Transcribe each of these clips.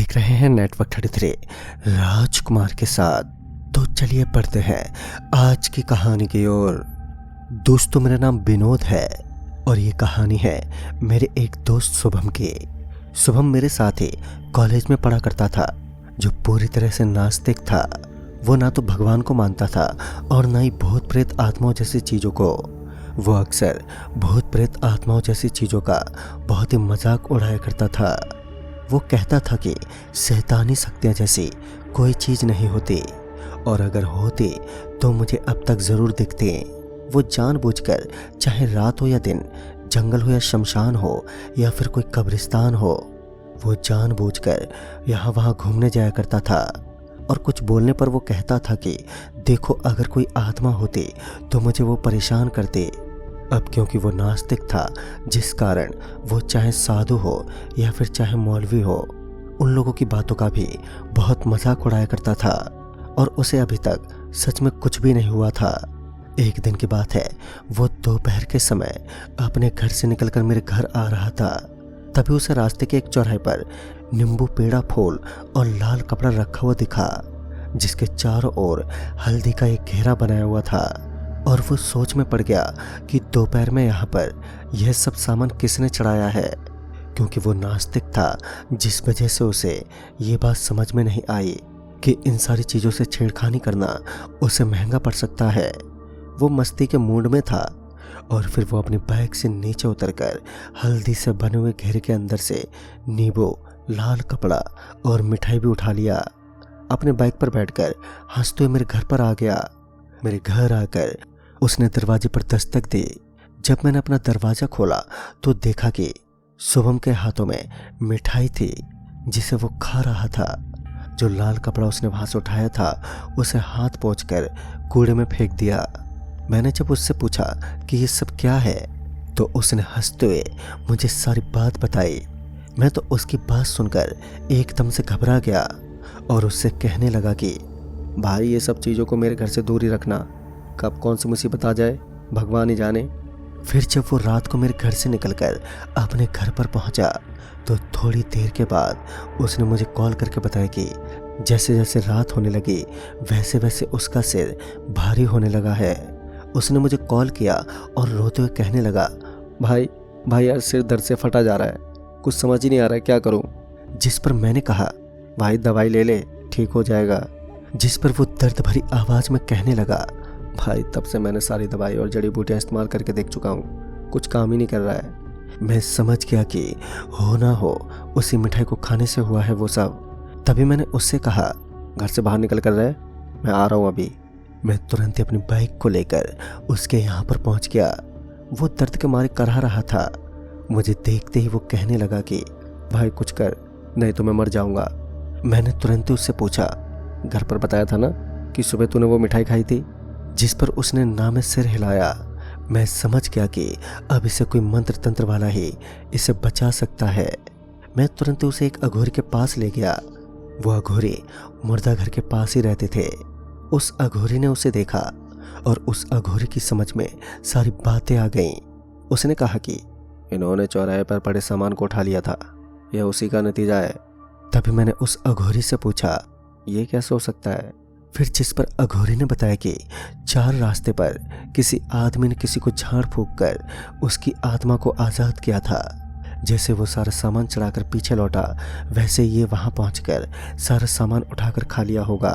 देख रहे हैं नेटवर्क 33 राजकुमार के साथ। तो चलिए पढ़ते हैं आज की कहानी की ओर। दोस्तों, मेरा नाम विनोद है और ये कहानी है मेरे एक दोस्त शुभम की। शुभम मेरे साथ ही कॉलेज में पढ़ा करता था, जो पूरी तरह से नास्तिक था। वो ना तो भगवान को मानता था और ना ही भूत प्रेत आत्माओं जैसी चीज़ों को। वो अक्सर भूत प्रेत आत्माओं जैसी चीज़ों का बहुत ही मजाक उड़ाया करता था। वो कहता था कि शैतानी शक्तियाँ जैसी कोई चीज़ नहीं होती, और अगर होती तो मुझे अब तक ज़रूर दिखते। वो जानबूझकर, चाहे रात हो या दिन, जंगल हो या शमशान हो या फिर कोई कब्रिस्तान हो, वो जानबूझकर यहाँ वहाँ घूमने जाया करता था। और कुछ बोलने पर वो कहता था कि देखो, अगर कोई आत्मा होती तो मुझे वो परेशान करते। अब क्योंकि वो नास्तिक था, जिस कारण वो चाहे साधु हो या फिर चाहे मौलवी हो, उन लोगों की बातों का भी बहुत मजाक उड़ाया करता था। और उसे अभी तक सच में कुछ भी नहीं हुआ था। एक दिन की बात है, वो दोपहर के समय अपने घर से निकलकर मेरे घर आ रहा था। तभी उसे रास्ते के एक चौराहे पर नींबू, पेड़ा, फूल और लाल कपड़ा रखा हुआ दिखा, जिसके चारों ओर हल्दी का एक घेरा बनाया हुआ था। और वो सोच में पड़ गया कि दोपहर में यहाँ पर यह सब सामान किसने चढ़ाया है, क्योंकि वो नास्तिक था, जिस वजह से उसे ये बात समझ में नहीं आई कि इन सारी चीज़ों से छेड़खानी करना उसे महंगा पड़ सकता है। वो मस्ती के मूड में था और फिर वो अपनी बाइक से नीचे उतरकर हल्दी से बने हुए घेरे के अंदर से नींबू, लाल कपड़ा और मिठाई भी उठा लिया। अपने बाइक पर बैठकर हंसते हुए मेरे घर पर आ गया। मेरे घर आकर उसने दरवाजे पर दस्तक दी। जब मैंने अपना दरवाज़ा खोला तो देखा कि शुभम के हाथों में मिठाई थी, जिसे वो खा रहा था। जो लाल कपड़ा उसने वहाँ से उठाया था, उसे हाथ पोंछकर कूड़े में फेंक दिया। मैंने जब उससे पूछा कि ये सब क्या है, तो उसने हंसते हुए मुझे सारी बात बताई। मैं तो उसकी बात सुनकर एकदम से घबरा गया और उससे कहने लगा कि भाई, ये सब चीज़ों को मेरे घर से दूर ही रखना, कब कौन सी मुसीबत आ जाए भगवान ही जाने। फिर जब वो रात को मेरे घर से निकलकर अपने घर पर पहुंचा, तो थोड़ी देर के बाद उसने मुझे कॉल करके बताया कि जैसे जैसे रात होने लगी वैसे वैसे उसका सिर भारी होने लगा है। उसने मुझे कॉल किया और रोते हुए कहने लगा, भाई यार, सिर दर्द से फटा जा रहा है, कुछ समझ ही नहीं आ रहा है, क्या करूं। जिस पर मैंने कहा, भाई दवाई ले ले, ठीक हो जाएगा। जिस पर वो दर्द भरी आवाज़ में कहने लगा, भाई तब से मैंने सारी दवाई और जड़ी बूटियाँ इस्तेमाल करके देख चुका हूँ, कुछ काम ही नहीं कर रहा है। मैं समझ गया कि हो ना हो उसी मिठाई को खाने से हुआ है वो सब। तभी मैंने उससे कहा, घर से बाहर निकल कर रहे, मैं आ रहा हूँ अभी। मैं तुरंत ही अपनी बाइक को लेकर उसके यहाँ पर पहुँच गया। वो दर्द के मारे कराह रहा था। मुझे देखते ही वो कहने लगा कि भाई कुछ कर, नहीं तो मैं मर जाऊँगा। मैंने तुरंत ही उससे पूछा, घर पर बताया था ना कि सुबह तूने वो मिठाई खाई थी? जिस पर उसने ना में सिर हिलाया। मैं समझ गया कि अब इसे कोई मंत्र तंत्र वाला ही इसे बचा सकता है। मैं तुरंत उसे एक अघोरी के पास ले गया। वो अघोरी मुर्दा घर के पास ही रहते थे। उस अघोरी ने उसे देखा और उस अघोरी की समझ में सारी बातें आ गईं। उसने कहा कि इन्होंने चौराहे पर पड़े सामान को उठा लिया था, यह उसी का नतीजा है। तभी मैंने उस अघोरी से पूछा, ये कैसे हो सकता है? फिर जिस पर अघोरी ने बताया कि 4 रास्ते पर किसी आदमी ने किसी को झाड़ फूंक कर उसकी आत्मा को आज़ाद किया था। जैसे वो सारा सामान चढ़ाकर पीछे लौटा, वैसे ये वहां पहुंचकर सारा सामान उठाकर खा लिया होगा।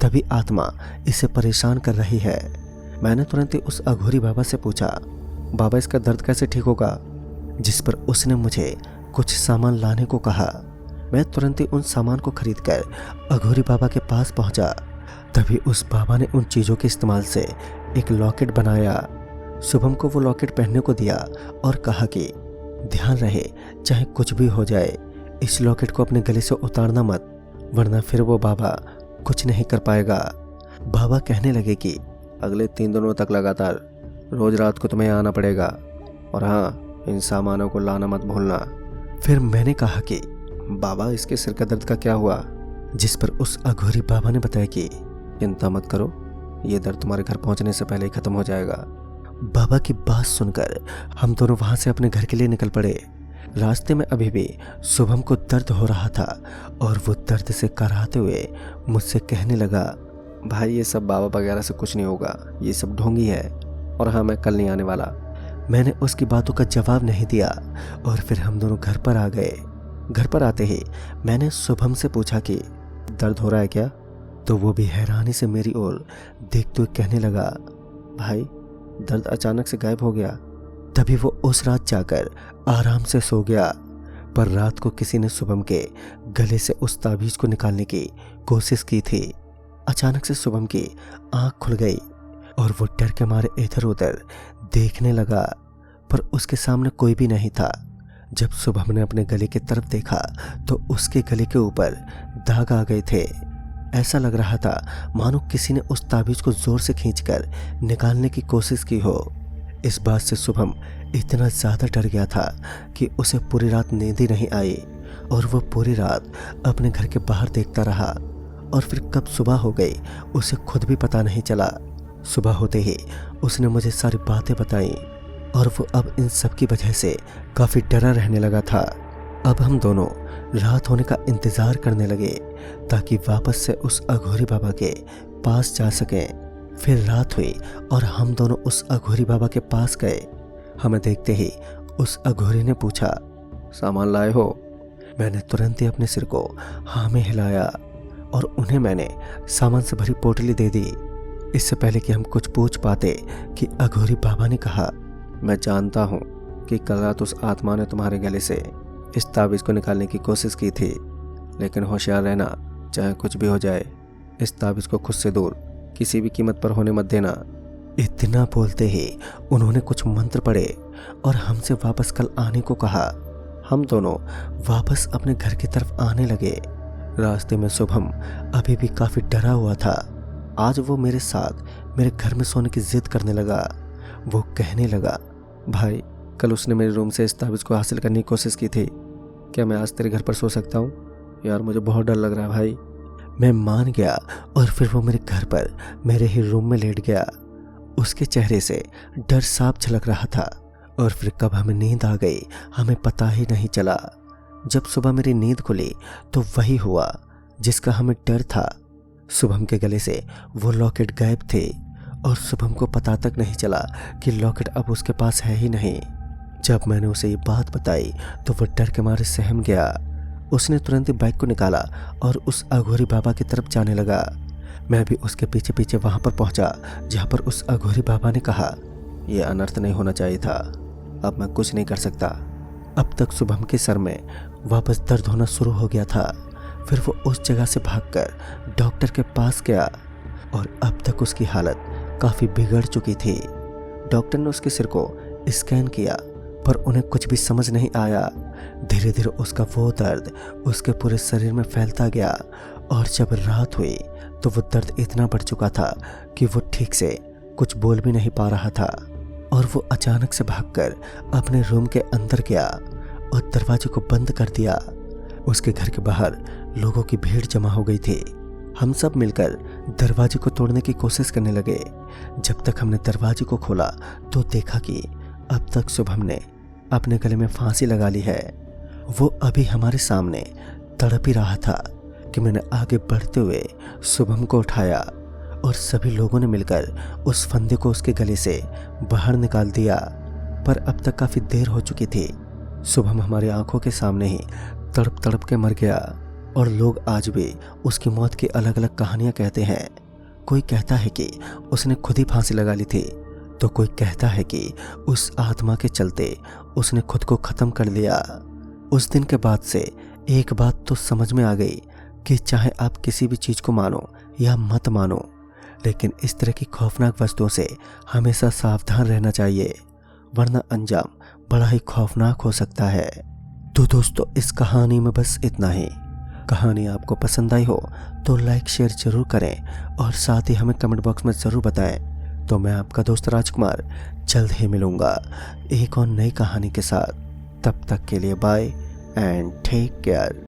तभी आत्मा इसे परेशान कर रही है। मैंने तुरंत ही उस अघोरी बाबा से पूछा, बाबा इसका दर्द कैसे ठीक होगा? जिस पर उसने मुझे कुछ सामान लाने को कहा। मैं तुरंत ही उन सामान को खरीदकर अघोरी बाबा के पास पहुंचा। तभी उस बाबा ने उन चीज़ों के इस्तेमाल से एक लॉकेट बनाया। शुभम को वो लॉकेट पहनने को दिया और कहा कि ध्यान रहे, चाहे कुछ भी हो जाए, इस लॉकेट को अपने गले से उतारना मत, वरना फिर वो बाबा कुछ नहीं कर पाएगा। बाबा कहने लगे कि अगले 3 दिनों तक लगातार रोज रात को तुम्हें आना पड़ेगा, और हाँ, इन सामानों को लाना मत भूलना। फिर मैंने कहा कि बाबा, इसके सिर का दर्द का क्या हुआ? जिस पर उस अघोरी बाबा ने बताया कि चिंता मत करो, ये दर्द तुम्हारे घर पहुंचने से पहले ही खत्म हो जाएगा। बाबा की बात सुनकर हम दोनों वहां से अपने घर के लिए निकल पड़े। रास्ते में अभी भी शुभम को दर्द हो रहा था और वो दर्द से कराहते हुए मुझसे कहने लगा, भाई ये सब बाबा वगैरह से कुछ नहीं होगा, ये सब ढोंगी है, और हाँ मैं कल नहीं आने वाला। मैंने उसकी बातों का जवाब नहीं दिया और फिर हम दोनों घर पर आ गए। घर पर आते ही मैंने शुभम से पूछा कि दर्द हो रहा है क्या, तो वो भी हैरानी से मेरी ओर देखते हुए कहने लगा, भाई दर्द अचानक से गायब हो गया। तभी वो उस रात जाकर आराम से सो गया। पर रात को किसी ने शुभम के गले से उस ताबीज को निकालने की कोशिश की थी। अचानक से शुभम की आंख खुल गई और वो डर के मारे इधर उधर देखने लगा, पर उसके सामने कोई भी नहीं था। जब शुभम ने अपने गले की तरफ देखा तो उसके गले के ऊपर दाग आ गए थे। ऐसा लग रहा था मानो किसी ने उस ताबीज को जोर से खींचकर निकालने की कोशिश की हो। इस बात से शुभम इतना ज़्यादा डर गया था कि उसे पूरी रात नींद ही नहीं आई और वो पूरी रात अपने घर के बाहर देखता रहा और फिर कब सुबह हो गई उसे खुद भी पता नहीं चला। सुबह होते ही उसने मुझे सारी बातें बताई और वो अब इन सब की वजह से काफ़ी डरा रहने लगा था। अब हम दोनों रात होने का इंतज़ार करने लगे ताकि वापस से उस अघोरी बाबा के पास जा सकें। फिर रात हुई और हम दोनों उस अघोरी बाबा के पास गए। हमें देखते ही उस अघोरी ने पूछा, सामान लाए हो? मैंने तुरंत ही अपने सिर को हाँ में हिलाया और उन्हें मैंने सामान से भरी पोटली दे दी। इससे पहले कि हम कुछ पूछ पाते कि अघोरी बाबा ने कहा, मैं जानता हूँ कि कल रात उस आत्मा ने तुम्हारे गले से इस ताबीज़ को निकालने की कोशिश की थी, लेकिन होशियार रहना, चाहे कुछ भी हो जाए, इस ताबीज़ को खुद से दूर किसी भी कीमत पर होने मत देना। इतना बोलते ही उन्होंने कुछ मंत्र पढ़े और हमसे वापस कल आने को कहा। हम दोनों वापस अपने घर की तरफ आने लगे। रास्ते में शुभम अभी भी काफ़ी डरा हुआ था। आज वो मेरे साथ मेरे घर में सोने की जिद करने लगा। वो कहने लगा, भाई कल उसने मेरे रूम से इस ताबीज़ को हासिल करने की कोशिश की थी, क्या मैं आज तेरे घर पर सो सकता हूँ? यार मुझे बहुत डर लग रहा है भाई। मैं मान गया और फिर वो मेरे घर पर मेरे ही रूम में लेट गया। उसके चेहरे से डर साफ झलक रहा था और फिर कब हमें नींद आ गई हमें पता ही नहीं चला। जब सुबह मेरी नींद खुली तो वही हुआ जिसका हमें डर था। शुभम के गले से वो लॉकेट गायब थे और शुभम को पता तक नहीं चला कि लॉकेट अब उसके पास है ही नहीं। जब मैंने उसे ये बात बताई तो वो डर के मारे सहम गया। उसने तुरंत ही बाइक को निकाला और उस अघोरी बाबा की तरफ जाने लगा। मैं भी उसके पीछे पीछे वहां पर पहुंचा जहां पर उस अघोरी बाबा ने कहा, यह अनर्थ नहीं होना चाहिए था, अब मैं कुछ नहीं कर सकता। अब तक शुभम के सर में वापस दर्द होना शुरू हो गया था। फिर वो उस जगह से भागकर डॉक्टर के पास गया और अब तक उसकी हालत काफ़ी बिगड़ चुकी थी। डॉक्टर ने उसके सिर को स्कैन किया पर उन्हें कुछ भी समझ नहीं आया। धीरे धीरे उसका वो दर्द उसके पूरे शरीर में फैलता गया और जब रात हुई तो वो दर्द इतना बढ़ चुका था कि वो ठीक से कुछ बोल भी नहीं पा रहा था और वो अचानक से भागकर अपने रूम के अंदर गया और दरवाजे को बंद कर दिया। उसके घर के बाहर लोगों की भीड़ जमा हो गई थी। हम सब मिलकर दरवाजे को तोड़ने की कोशिश करने लगे। जब तक हमने दरवाजे को खोला तो देखा कि अब तक शुभम ने अपने गले में फांसी लगा ली है। वो अभी हमारे सामने तड़प ही रहा था कि मैंने आगे बढ़ते हुए शुभम को उठाया और सभी लोगों ने मिलकर उस फंदे को उसके गले से बाहर निकाल दिया। पर अब तक काफ़ी देर हो चुकी थी। शुभम हमारी आंखों के सामने ही तड़प तड़प के मर गया और लोग आज भी उसकी मौत की अलग अलग कहानियां कहते हैं। कोई कहता है कि उसने खुद ही फांसी लगा ली थी, तो कोई कहता है कि उस आत्मा के चलते उसने खुद को ख़त्म कर लिया। उस दिन के बाद से एक बात तो समझ में आ गई कि चाहे आप किसी भी चीज़ को मानो या मत मानो, लेकिन इस तरह की खौफनाक वस्तुओं से हमेशा सावधान रहना चाहिए, वरना अंजाम बड़ा ही खौफनाक हो सकता है। तो दोस्तों, इस कहानी में बस इतना ही। कहानी आपको पसंद आई हो तो लाइक शेयर जरूर करें और साथ ही हमें कमेंट बॉक्स में ज़रूर बताएं। तो मैं आपका दोस्त राजकुमार जल्द ही मिलूँगा एक और नई कहानी के साथ। तब तक के लिए बाय एंड टेक केयर।